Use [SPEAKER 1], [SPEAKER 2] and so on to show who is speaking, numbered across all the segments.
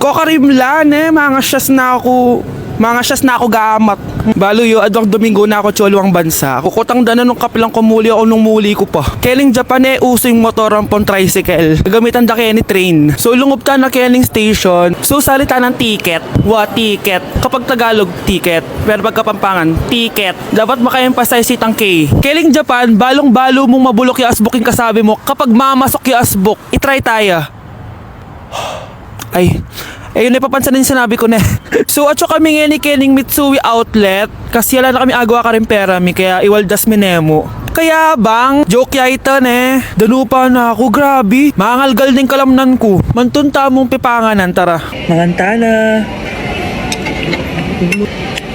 [SPEAKER 1] Kokarimlan mga siyas na ako gamat. Balo yo, adwang Domingo na ako choluang bansa. Kukutang dana nung kapilang kumuli ako nung muli ko pa. Keling Japan uso yung motoran pong tricycle. Gagamitan da kaya ni train. So lungob ta na keling station. So salita ng ticket. Ticket. Kapag Tagalog, ticket. Pero pag Kapampangan, ticket. Dapat maka-emphasize itang K. Keling Japan, balong-balo mong mabulok yung asbok yung kasabi mo. Kapag mamasok yung asbok, itry tayo. Ay, ayun na papansin din sinabi ko na. So atso kami nga ni Kening Mitsui outlet. Kasi wala na kami agawa ka rin pera mi. Kaya iwaldas mi nemo. Kaya bang, joke yaitan danupa na ako, grabe. Mangalgal din kalamnan ko. Mantunta mong pipanganan, tara. Manganta na.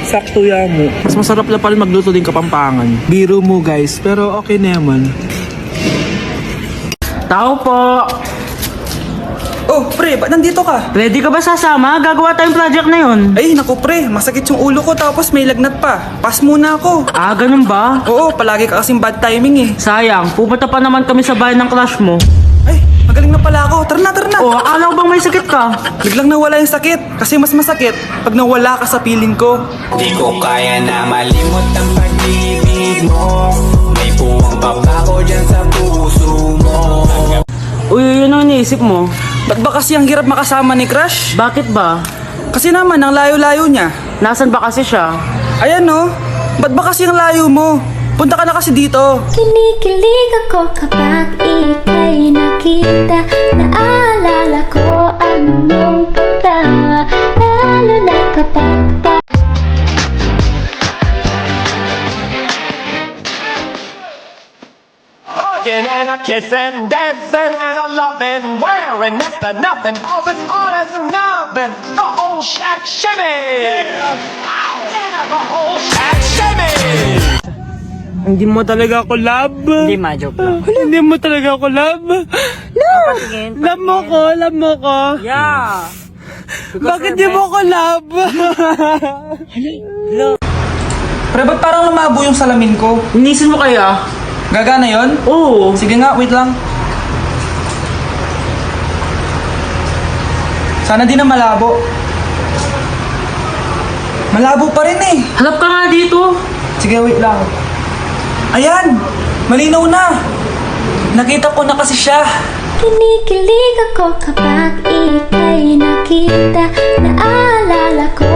[SPEAKER 1] Sakto ya mo. Mas masarap na pa rin magluto din Kapampangan. Biro mo guys, pero okay naman.
[SPEAKER 2] Tao po!
[SPEAKER 1] Oh, pre, ba't nandito ka?
[SPEAKER 2] Ready ka ba sasama? Gagawa tayong project na yun.
[SPEAKER 1] Ay, naku pre, masakit yung ulo ko tapos may lagnat pa. Pass muna ako.
[SPEAKER 2] Ah, ganun ba?
[SPEAKER 1] Oo, palagi ka kasing bad timing
[SPEAKER 2] Sayang, pupunta pa naman kami sa bahay ng crush mo.
[SPEAKER 1] Ay, magaling na pala ako. Tara na.
[SPEAKER 2] Oh, akala ko bang may sakit ka?
[SPEAKER 1] Biglang nawala yung sakit. Kasi mas masakit pag nawala ka sa piling ko.
[SPEAKER 3] Di ko kaya na malimot ang pag-ibig mo. May puwang pabako dyan sa puso mo.
[SPEAKER 2] Uy, yun ang iniisip mo.
[SPEAKER 1] Ba't ba kasi ang hirap makasama ni Crush?
[SPEAKER 2] Bakit ba?
[SPEAKER 1] Kasi naman, ang layo-layo niya.
[SPEAKER 2] Nasan ba kasi siya?
[SPEAKER 1] Ayan no, ba't ba kasi ang layo mo? Punta ka na kasi dito.
[SPEAKER 4] Kinikilig ako kapag ika'y nakita. Naalala ko ang iyong pagtawa, lalo na kapag
[SPEAKER 5] And a kissing, dancing, and a loving, wearing next to nothing. All this all is nothing. The whole shack shimmy. The whole shack shimmy.
[SPEAKER 1] Hindi mo talaga ako love.
[SPEAKER 2] Hindi, ma-joke lang.
[SPEAKER 1] Hindi mo talaga ako love.
[SPEAKER 2] Patingin.
[SPEAKER 1] Love mo ko.
[SPEAKER 2] Yeah.
[SPEAKER 1] Bakit di mo ko love? Pre, ba't parang lumabo yung salamin ko?
[SPEAKER 2] Inisin mo kaya?
[SPEAKER 1] Gagana yon?
[SPEAKER 2] Oo.
[SPEAKER 1] Sige nga, wait lang. Sana di na malabo. Malabo pa rin
[SPEAKER 2] Hanap ka nga dito.
[SPEAKER 1] Sige, wait lang. Ayan! Malinaw na! Nakita ko na kasi siya.
[SPEAKER 4] kinikilig ako kapag ika'y nakita. Naalala ko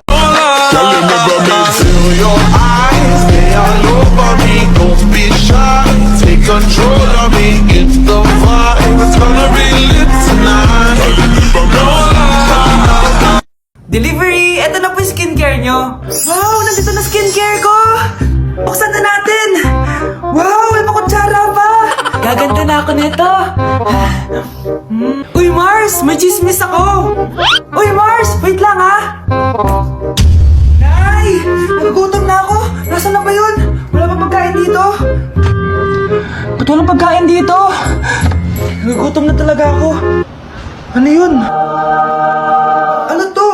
[SPEAKER 6] Girl, remember me, feel your eyes, they all over me. Don't be shy, take control of me. It's the vibe, it's gonna be lit tonight. No lie.
[SPEAKER 1] Delivery! Eto na po yung skincare nyo. Wow! Nandito na skincare ko! Buksan na natin! Wow! May pakutsara pa! Gaganda na ako nito! Uy, Mars! May chismis ako! Uy, Mars! Wait lang ha! Nay! Nagugutom na ako! Nasaan na ba yun? Wala pa pagkain dito? Ba't walang pagkain dito? Nagugutom na talaga ako. Ano yun? Ano to?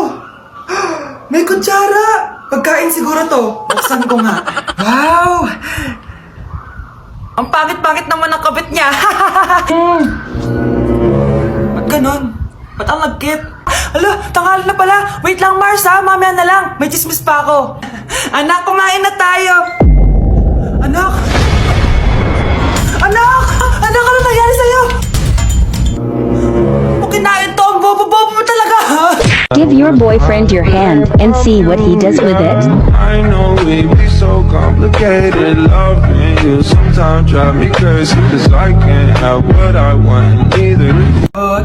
[SPEAKER 1] May kutsara! Pagkain siguro to. Buksan ko nga. Wow! Ang pangit-pangit naman ang kabit niya. Ba't ganon? Ba't ang lagkit? Hala, tanghali na pala. Wait lang, Mars ha. Mamaya na lang. May chismis pa ako. Anak, kumain na tayo. Anak! Anak! Anak, ano nangyari sa'yo? Kinain to. Ang bobo-bobo mo talaga.
[SPEAKER 7] Give your boyfriend your hand and see what he does with it.
[SPEAKER 6] I know it be so complicated. Loving you sometimes drive me crazy, 'cause I can't have what I want either.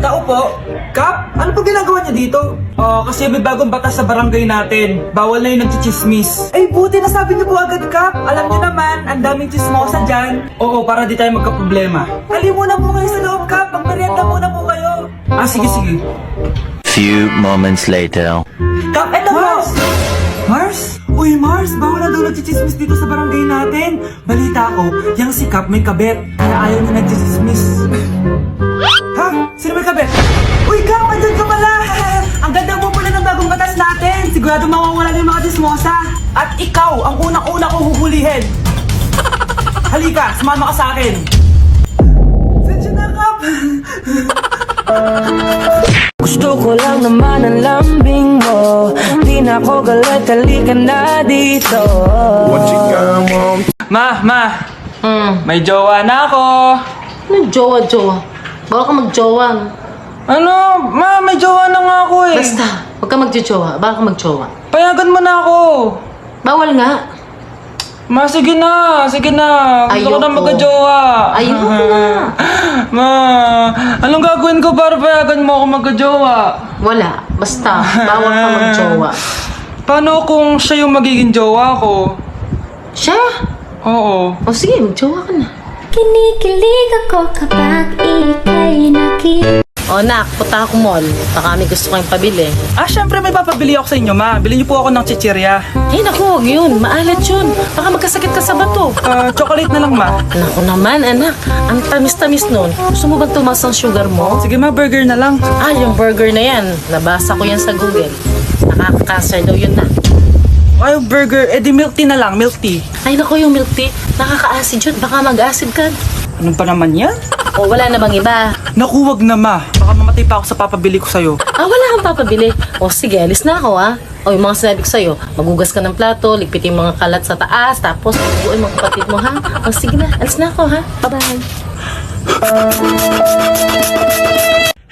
[SPEAKER 1] Tao po. Kap, ano po ginagawa niya dito? Kasi may bagong batas sa barangay natin. Bawal na yung nagchichismis. Ay, buti nasabi niyo po agad, Kap. Alam niyo naman, ang daming chismosa dyan. Oo, para di tayo magkaproblema. Ali muna po kayo sa loob, Kap. Magmerienda muna po kayo. Sige.
[SPEAKER 8] Few moments later.
[SPEAKER 1] Kap, eto Mars! Mars? Uy, Mars, bawal na daw nagchichismis dito sa barangay natin. Balita ko, yung si Kap may kabet. Kaya ayaw niya nagchichismis. Ha? Sino may kabet? Uy, Kap, andun ka pala! Ang ganda mo pala ng bagong batas natin. Sigurado mawawala yung mga chismosa. At ikaw, ang unang-una kong huhulihin. Halika, sumama ka sa akin. Sensya na, Kap. Gusto
[SPEAKER 2] Gusto ko lang naman ang lambing mo. Di na ako galit, halika na dito.
[SPEAKER 6] What you got, mom?
[SPEAKER 1] Ma, may jowa na ako.
[SPEAKER 2] Ano jowa? Bawal ka magjowa.
[SPEAKER 1] Ano? Ma, may jowa na nga ako eh.
[SPEAKER 2] Basta, huwag ka magjowa. Bawal ka magjowa.
[SPEAKER 1] Payagan mo na ako.
[SPEAKER 2] Bawal nga.
[SPEAKER 1] Ma, sige na. Gusto ko na
[SPEAKER 2] Ayoko.
[SPEAKER 1] magka-jowa.
[SPEAKER 2] Ayoko na.
[SPEAKER 1] Ma, anong gagawin ko para payagan mo ako magka-jowa?
[SPEAKER 2] Wala. Basta, bawal ka magjowa.
[SPEAKER 1] Paano kung siya yung magiging jowa ko?
[SPEAKER 2] Siya?
[SPEAKER 1] Oo.
[SPEAKER 2] O sige, magjowa ka na.
[SPEAKER 4] Kinikilig ako kapag ika'y nakita.
[SPEAKER 2] O nak, punta ako mall. Baka may gusto kayong pabili.
[SPEAKER 1] Syempre may papabili ako sa inyo, ma. Bilhin niyo po ako ng chichirya.
[SPEAKER 2] Eh naku, huwag yun. Maalat yun. Baka magkasakit ka sa bato.
[SPEAKER 1] Chocolate na lang, ma.
[SPEAKER 2] Naku naman, anak. Ang tamis-tamis nun. Gusto mo bang tumas ang sugar mo?
[SPEAKER 1] Sige, ma, burger na lang.
[SPEAKER 2] Yung burger na yan. Nabasa ko yan sa Google. Nakaka-cancer daw yun na.
[SPEAKER 1] Ay, burger. Di milk tea na lang, milk tea.
[SPEAKER 2] Ay naku, yung milk tea. Nakaka-acid yun. Baka mag-acid ka.
[SPEAKER 1] Ano pa naman yan?
[SPEAKER 2] O wala na bang iba?
[SPEAKER 1] Naku, wag na, ma. Baka mamatay pa ako sa papabili ko sa'yo.
[SPEAKER 2] Wala kang papabili. O sige, alis na ako O yung mga sinabi ko sa'yo, magugas ka ng plato, ligpitin yung mga kalat sa taas, tapos buuin mga kapatid mo, ha? O sige na, alis na ako, ha? Bye-bye.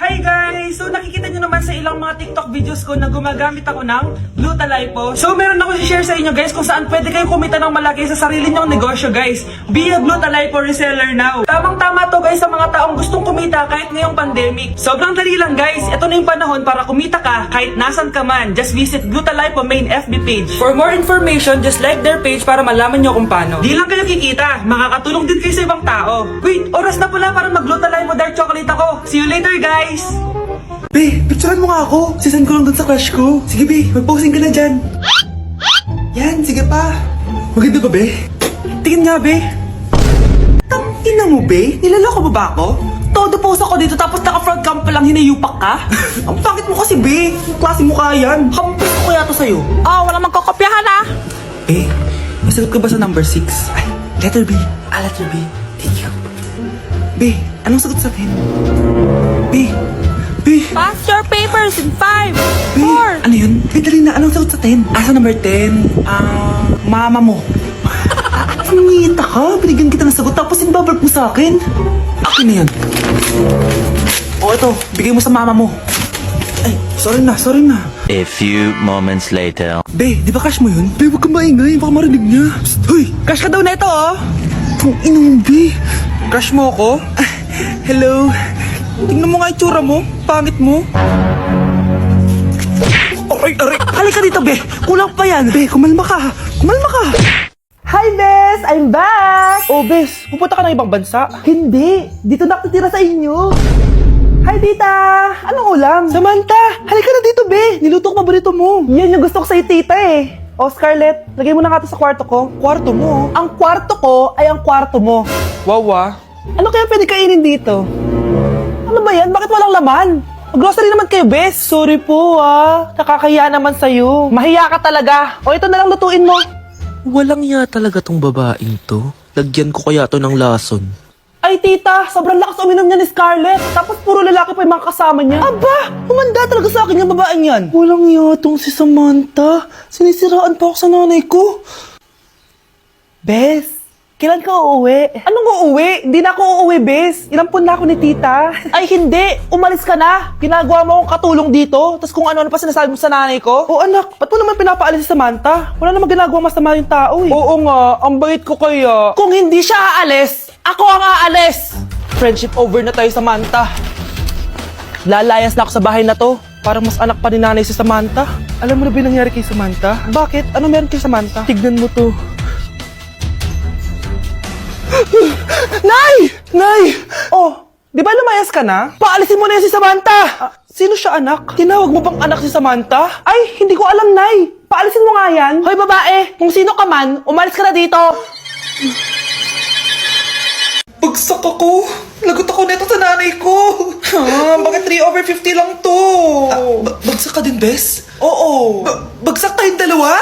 [SPEAKER 1] Hi guys! So nakikita nyo naman sa ilang mga TikTok videos ko na gumagamit ako ng Glutalipo. So meron ako i-share sa inyo guys kung saan pwede kayong kumita ng malaki sa sarili nyong negosyo guys. Be a Glutalipo reseller now. Tamang-tama to guys sa mga taong gustong kumita kahit ngayong pandemic. Sobrang dali lang guys. Ito na yung panahon para kumita ka kahit nasan ka man. Just visit Glutalipo main FB page. For more information, just like their page para malaman nyo kung paano. Di lang kayo kikita, makakatulong din kayo sa ibang tao. Wait, oras na pala para mag-Glutalipo dark chocolate ako. See you later guys! Be, picturean mo nga ako. Sisend ko lang dun sa crush ko. Sige, Be, mag-posing ka na dyan. Yan, sige pa. Maganda ba, Be? Tingin nga, Be. Tangina mo, Be? Nilaloko mo ba ako? Todo post ako dito tapos naka-front cam pa lang hinayupak ka? Ang pangit mo kasi, Be. Yung klase mukha yan. Hampos ko kaya to sa'yo. Wala magkakopyahan, ah. Be, nasagot ka ba sa number 6? Ay, letter B. Letter B. Thank you. Be, anong sagot sa atin? B.
[SPEAKER 9] Pass your papers in 5,
[SPEAKER 1] B.
[SPEAKER 9] 4.
[SPEAKER 1] Ano yun? Dali na. Anong sagot sa 10? Sa number 10? Mama mo. Nangihita ka? Binigyan kita ng sagot tapos inbabalik mo sa akin. Akin na yun. Ito. Bigay mo sa mama mo. Ay, sorry na.
[SPEAKER 8] A few moments later.
[SPEAKER 1] Be, di ba crush mo yun? Be, huwag kang maingay. Baka marinig niya. Psst, hoy! Crush ka daw na ito, oh! Kung inong, Be. Crush mo ako? Hello? Tingnan mo nga itsura mo. Pangit mo. Aray! Halika dito, Be. Kulang pa yan. Be, kumalma ka. Hi, Bes! I'm back! Oh, Bes, pupunta ka ng ibang bansa? Hindi. Dito nakatira sa inyo. Hi, Tita! Anong ulam? Samantha! Halika na dito, Be! Niluto ko paborito mo. Yan yung gusto ko sa'yo, Tita, eh. Oh, Scarlett, lagay mo na nga ito sa kwarto ko. Kwarto mo? Ang kwarto ko ay ang kwarto mo. Wow, Ano kaya pwede kainin dito? Ano ba yan? Bakit walang laman? Grocery naman kayo, Bes. Sorry po, Nakakahiya naman sa'yo. Mahiya ka talaga. O, ito na lang lutuin mo.
[SPEAKER 10] Walang ya talaga tong babaeng to. Lagyan ko kaya to ng lason.
[SPEAKER 1] Ay, tita, sobrang lakas uminom niya ni Scarlett. Tapos puro lalaki pa yung mga kasama niya. Aba, humanda talaga sa akin yung babaeng yan. Walang yatong si Samantha. Sinisiraan pa ako sa nanay ko. Bes, kailan ka uuwi? Anong uuwi? Hindi na ako uuwi, Bes. Inampun na ako ni tita. Ay, hindi. Umalis ka na. Ginagawa mo akong katulong dito. Tapos kung ano-ano pa sinasabi mo sa nanay ko. O anak, ba't mo naman pinapaalis si Samantha? Wala namang ginagawa masama yung tao eh. Oo nga, ang bait ko kaya. Kung hindi siya aalis, ako ang aalis. Friendship over na tayo, Samantha. Lalayas na ako sa bahay na to. Parang mas anak pa ni nanay si Samantha. Alam mo na ba yung nangyari kay Samantha? Bakit? Ano meron kay Samantha? Tignan mo to. Nay! Oh, di ba lumayas ka na? Paalisin mo na yan si Samantha! Sino siya, anak? Tinawag mo bang anak si Samantha? Ay, hindi ko alam, Nay. Paalisin mo nga yan. Hoy, babae, kung sino ka man, umalis ka na dito. Bagsak ako. Lagot ako neto sa nanay ko. Bakit 3/50 lang to? Bagsak ka din, Bes? Oo. Bagsak tayong dalawa?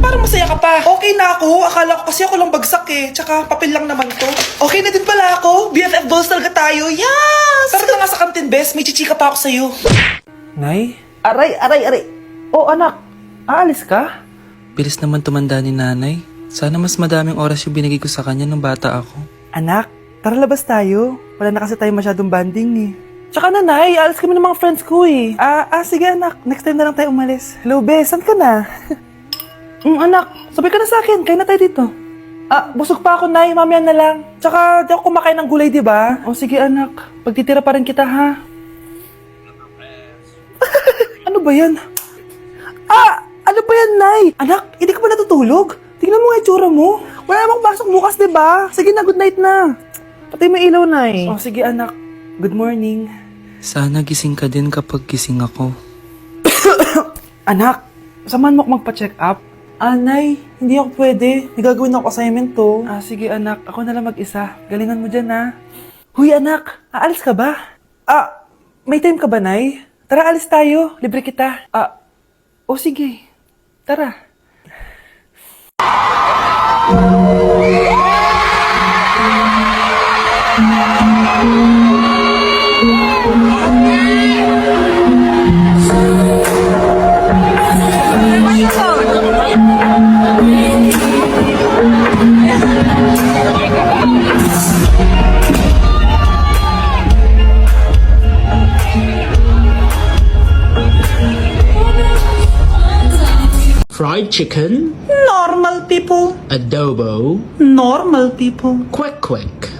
[SPEAKER 1] parang masaya ka pa? Okay na ako. Akala ko kasi ako lang bagsak eh. Tsaka papel lang naman to. Okay na din pala ako. BFF goals talaga tayo. Yes! Tara na nga sa kantin, bes. May chichika pa ako sa'yo. Nay? Aray. Oh, anak. Aalis ka?
[SPEAKER 10] Bilis naman tumanda ni nanay. Sana mas madaming oras yung binigay ko sa kanya nung bata ako.
[SPEAKER 1] Anak, tara labas tayo. Wala na kasi tayo masyadong banding eh. Tsaka nanay, alis kami ng mga friends ko eh. Sige anak, next time na lang tayo umalis. Hello, bes, saan ka na? Anak, sabay ka na sa akin, kain na tayo dito. Busog pa ako, nay, mamaya na lang. Tsaka di ako kumakain ng gulay, di ba? O sige anak, pagtitira pa rin kita ha. Ano ba yan? Ano ba yan, nay? Anak, hindi ka ba natutulog? Tingnan mo nga itsura mo. Wala namang pasok bukas, di ba? Sige na, good night na. Patay mo ilaw, nay. O sige anak, good morning.
[SPEAKER 10] Sana gising ka din kapag gising ako.
[SPEAKER 1] Anak, samahan mo ako magpa-check up. Nay, hindi ako pwede. May gagawin ako assignment to. Sige anak, ako na lang mag-isa. Galingan mo dyan ha. Huy anak, aalis ka ba? May time ka ba, nay? Tara, alis tayo. Libre kita. Sige. Tara.
[SPEAKER 11] Fried chicken,
[SPEAKER 1] Normal people.
[SPEAKER 11] adobo,
[SPEAKER 1] Normal people.
[SPEAKER 11] quick,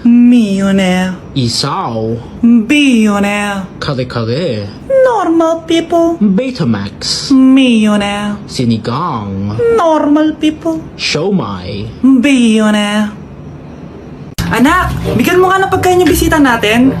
[SPEAKER 1] Millionaire.
[SPEAKER 11] isaw,
[SPEAKER 1] Billionaire.
[SPEAKER 11] kare,
[SPEAKER 1] Normal people.
[SPEAKER 11] Betamax,
[SPEAKER 1] Millionaire.
[SPEAKER 11] sinigang,
[SPEAKER 1] Normal people.
[SPEAKER 11] siomai.
[SPEAKER 1] Billionaire. Anak, bigyan mo nga ng pagkain yung bisita natin.